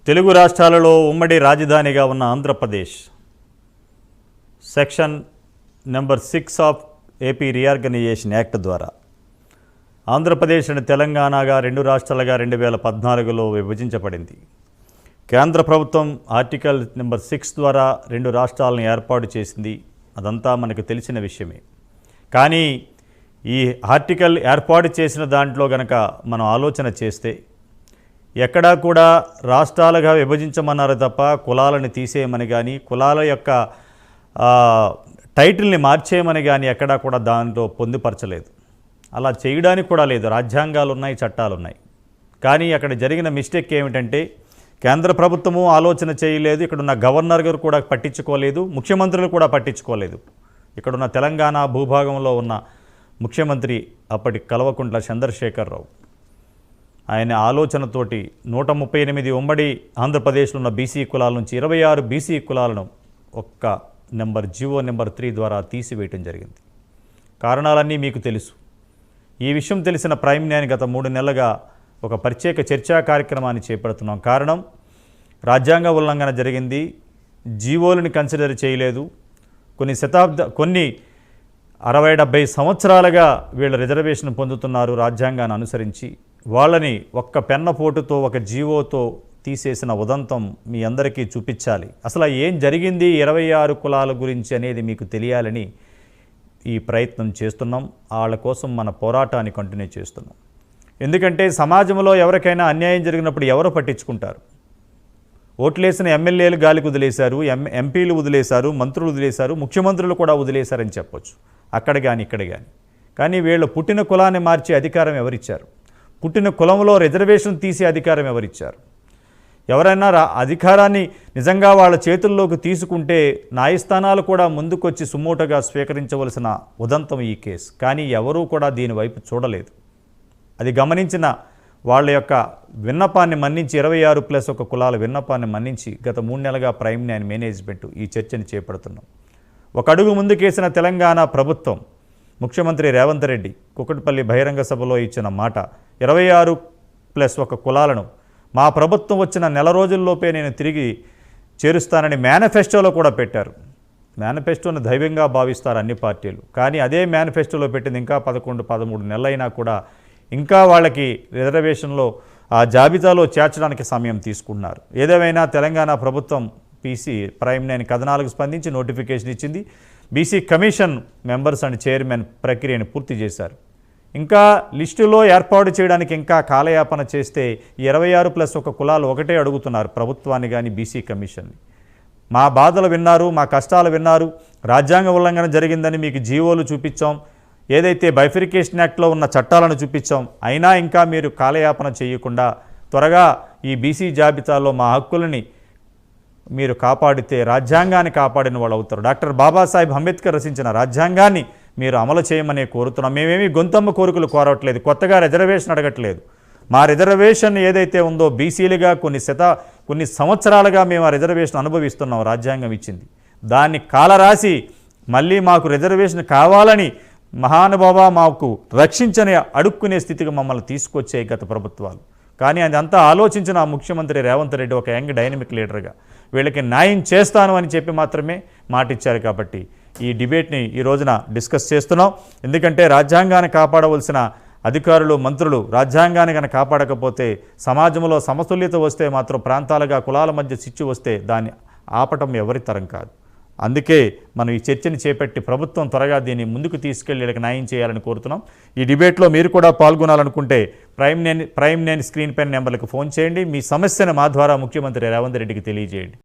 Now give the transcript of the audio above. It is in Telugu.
తెలుగు రాష్ట్రాలలో ఉమ్మడి రాజధానిగా ఉన్న Andhra Pradesh section number 6 of AP reorganisation act ద్వారా ఆంధ్రప్రదేశ్ అండ్ తెలంగాణగా రెండు రాష్ట్రాలుగా 2014లో విభజించబడింది. కేంద్ర ప్రభుత్వం ఆర్టికల్ నెంబర్ 6 ద్వారా రెండు రాష్ట్రాలను ఏర్పాటు చేసింది. అదంతా మనకు తెలిసిన విషయమే. కానీ ఈ ఆర్టికల్ ఏర్పాటు చేసిన దాంట్లో గనక మనం ఆలోచన చేస్తే ఎక్కడా కూడా రాష్ట్రాలుగా విభజించమన్నారు తప్ప కులాలను తీసేయమని కానీ కులాల యొక్క టైటిల్ని మార్చేయమని కానీ ఎక్కడా కూడా దాంట్లో పొందుపరచలేదు. అలా చేయడానికి కూడా లేదు. రాజ్యాంగాలు ఉన్నాయి, చట్టాలు ఉన్నాయి. కానీ అక్కడ జరిగిన మిస్టేక్ ఏమిటంటే కేంద్ర ప్రభుత్వము ఆలోచన చేయలేదు, ఇక్కడున్న గవర్నర్ గారు కూడా పట్టించుకోలేదు, ముఖ్యమంత్రులు కూడా పట్టించుకోలేదు. ఇక్కడున్న తెలంగాణ భూభాగంలో ఉన్న ముఖ్యమంత్రి అప్పటి కల్వకుంట్ల చంద్రశేఖరరావు ఆయన ఆలోచనతోటి 138 ఉమ్మడి ఆంధ్రప్రదేశ్లో ఉన్న బీసీ కులాల నుంచి 26 బీసీ కులాలను ఒక్క జీవో నెంబర్ 3 ద్వారా తీసివేయటం జరిగింది. కారణాలన్నీ మీకు తెలుసు. ఈ విషయం తెలిసిన ప్రైమ్ న్యాయం గత 3 నెలలుగా ఒక ప్రత్యేక చర్చా కార్యక్రమాన్ని చేపడుతున్నాం. కారణం రాజ్యాంగ ఉల్లంఘన జరిగింది, జీవోలను కన్సిడర్ చేయలేదు. కొన్ని 60-70 సంవత్సరాలుగా వీళ్ళ రిజర్వేషన్ పొందుతున్నారు రాజ్యాంగాన్ని అనుసరించి. వాళ్ళని ఒక్క పెన్నపోటుతో ఒక జీవోతో తీసేసిన ఉదంతం మీ అందరికీ చూపించాలి. అసలు ఏం జరిగింది 26 కులాల గురించి అనేది మీకు తెలియాలని ఈ ప్రయత్నం చేస్తున్నాం. వాళ్ళ కోసం మన పోరాటాన్ని కంటిన్యూ చేస్తున్నాం. ఎందుకంటే సమాజంలో ఎవరికైనా అన్యాయం జరిగినప్పుడు ఎవరు పట్టించుకుంటారు? ఓట్లేసిన ఎమ్మెల్యేలు గాలికి వదిలేశారు, ఎంపీలు వదిలేశారు, మంత్రులు వదిలేశారు, ముఖ్యమంత్రులు కూడా వదిలేశారని చెప్పొచ్చు. అక్కడ కానీ ఇక్కడ కానీ వీళ్ళు పుట్టిన కులాన్ని మార్చే అధికారం ఎవరిచ్చారు? పుట్టిన కులంలో రిజర్వేషన్ తీసే అధికారం ఎవరిచ్చారు? ఎవరైనా అధికారాన్ని నిజంగా వాళ్ళ చేతుల్లోకి తీసుకుంటే న్యాయస్థానాలు కూడా ముందుకొచ్చి సుమోటగా స్వీకరించవలసిన ఉదంతం ఈ కేసు. కానీ ఎవరూ కూడా దీనివైపు చూడలేదు. అది గమనించిన వాళ్ళ యొక్క విన్నపాన్ని మన్నించి 26+1 కులాల విన్నపాన్ని మన్నించి గత 3 నెలలుగా ప్రైమ్ న్యాయం మేనేజ్మెంట్ ఈ చర్చని చేపడుతున్నాం. ఒక అడుగు ముందుకేసిన తెలంగాణ ప్రభుత్వం ముఖ్యమంత్రి రేవంత్ రెడ్డి కుకట్పల్లి బహిరంగ సభలో ఇచ్చిన మాట 26+1 కులాలను మా ప్రభుత్వం వచ్చిన నెల రోజుల్లోపే నేను తిరిగి చేరుస్తానని మేనిఫెస్టోలో కూడా పెట్టారు. మేనిఫెస్టోను దైవంగా భావిస్తారు అన్ని పార్టీలు. కానీ అదే మేనిఫెస్టోలో పెట్టింది ఇంకా 11-13 నెలలైనా కూడా ఇంకా వాళ్ళకి రిజర్వేషన్లో ఆ జాబితాలో చేర్చడానికి సమయం తీసుకున్నారు. ఏదేమైనా తెలంగాణ ప్రభుత్వం పీసీ ప్రైమ్ న్యాయం కథనాలకు స్పందించి నోటిఫికేషన్ ఇచ్చింది. BC commission members and chairman ప్రక్రియను పూర్తి చేశారు. ఇంకా లిస్టులో ఏర్పాటు చేయడానికి ఇంకా కాలయాపన చేస్తే 26+1 కులాలు ఒకటే అడుగుతున్నారు ప్రభుత్వాన్ని కానీ బీసీ కమిషన్ని. మా బాధలు విన్నారు, మా కష్టాలు విన్నారు, రాజ్యాంగ ఉల్లంఘన జరిగిందని మీకు జీవోలు చూపించాం, ఏదైతే బైఫికేషన్ యాక్ట్లో ఉన్న చట్టాలను చూపించాం, అయినా ఇంకా మీరు కాలయాపన చేయకుండా త్వరగా ఈ బీసీ జాబితాలో మా హక్కులని మీరు కాపాడితే రాజ్యాంగాన్ని కాపాడిన వాళ్ళు అవుతారు. డాక్టర్ బాబాసాహెబ్ అంబేద్కర్ రచించిన రాజ్యాంగాన్ని మీరు అమలు చేయమని కోరుతున్నాం. మేమేమి గొంతమ్మ కోరికలు కోరట్లేదు, కొత్తగా రిజర్వేషన్ అడగట్లేదు. మా రిజర్వేషన్ ఏదైతే ఉందో బీసీలుగా కొన్ని సంవత్సరాలుగా మేము ఆ రిజర్వేషన్ అనుభవిస్తున్నాం. రాజ్యాంగం ఇచ్చింది దాన్ని కాలరాసి మళ్ళీ మాకు రిజర్వేషన్ కావాలని మహానుభావ మాకు రక్షించని అడుక్కునే స్థితికి మమ్మల్ని తీసుకొచ్చే గత ప్రభుత్వాలు. కానీ అదంతా ఆలోచించిన ముఖ్యమంత్రి రేవంత్ రెడ్డి ఒక యంగ్ డైనమిక్ లీడర్గా వీళ్ళకి న్యాయం చేస్తాను అని చెప్పి మాత్రమే మాటిచ్చారు. కాబట్టి ఈ డిబేట్ని ఈ రోజున డిస్కస్ చేస్తున్నాం. ఎందుకంటే రాజ్యాంగాన్ని కాపాడవలసిన అధికారులు, మంత్రులు రాజ్యాంగాన్ని కనుక కాపాడకపోతే సమాజంలో సమతుల్యత వస్తే మాత్రం ప్రాంతాలుగా కులాల మధ్య చిచ్చు వస్తే దాన్ని ఆపటం ఎవరి తరం కాదు. అందుకే మనం ఈ చర్చని చేపట్టి ప్రభుత్వం త్వరగా దీన్ని ముందుకు తీసుకెళ్లి వీళ్ళకి న్యాయం చేయాలని కోరుతున్నాం. ఈ డిబేట్లో మీరు కూడా పాల్గొనాలనుకుంటే ప్రైమ్ నైన్ స్క్రీన్ పైన నెంబర్లకు ఫోన్ చేయండి. మీ సమస్యను మా ద్వారా ముఖ్యమంత్రి రేవంత్ రెడ్డికి తెలియజేయండి.